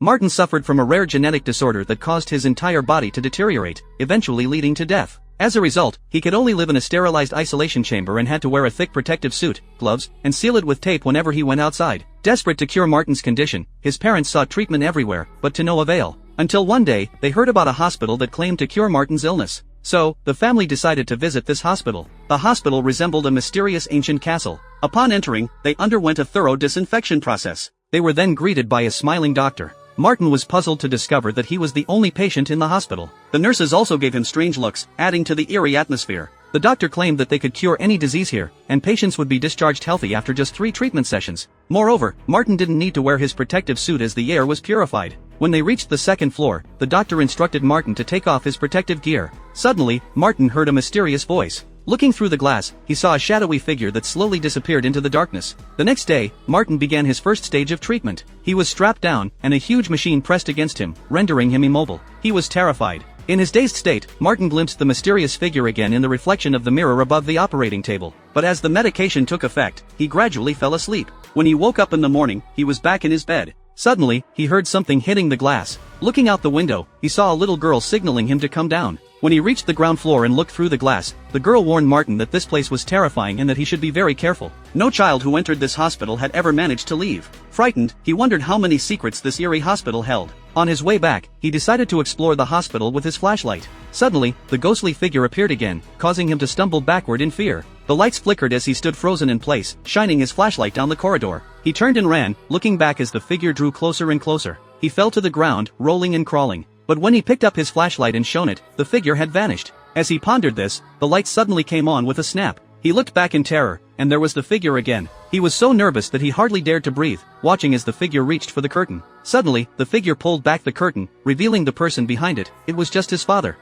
Martin suffered from a rare genetic disorder that caused his entire body to deteriorate, eventually leading to death. As a result, he could only live in a sterilized isolation chamber and had to wear a thick protective suit, gloves, and seal it with tape whenever he went outside. Desperate to cure Martin's condition, his parents sought treatment everywhere, but to no avail. Until one day, they heard about a hospital that claimed to cure Martin's illness. So, the family decided to visit this hospital. The hospital resembled a mysterious ancient castle. Upon entering, they underwent a thorough disinfection process. They were then greeted by a smiling doctor. Martin was puzzled to discover that he was the only patient in the hospital. The nurses also gave him strange looks, adding to the eerie atmosphere. The doctor claimed that they could cure any disease here, and patients would be discharged healthy after just 3 treatment sessions. Moreover, Martin didn't need to wear his protective suit as the air was purified. When they reached the 2nd floor, the doctor instructed Martin to take off his protective gear. Suddenly, Martin heard a mysterious voice. Looking through the glass, he saw a shadowy figure that slowly disappeared into the darkness. The next day, Martin began his first stage of treatment. He was strapped down, and a huge machine pressed against him, rendering him immobile. He was terrified. In his dazed state, Martin glimpsed the mysterious figure again in the reflection of the mirror above the operating table. But as the medication took effect, he gradually fell asleep. When he woke up in the morning, he was back in his bed. Suddenly, he heard something hitting the glass. Looking out the window, he saw a little girl signaling him to come down. When he reached the ground floor and looked through the glass, the girl warned Martin that this place was terrifying and that he should be very careful. No child who entered this hospital had ever managed to leave. Frightened, he wondered how many secrets this eerie hospital held. On his way back, he decided to explore the hospital with his flashlight. Suddenly, the ghostly figure appeared again, causing him to stumble backward in fear. The lights flickered as he stood frozen in place, shining his flashlight down the corridor. He turned and ran, looking back as the figure drew closer and closer. He fell to the ground, rolling and crawling. But when he picked up his flashlight and shone it, the figure had vanished. As he pondered this, the light suddenly came on with a snap. He looked back in terror, and there was the figure again. He was so nervous that he hardly dared to breathe, watching as the figure reached for the curtain. Suddenly, the figure pulled back the curtain, revealing the person behind it. It was just his father.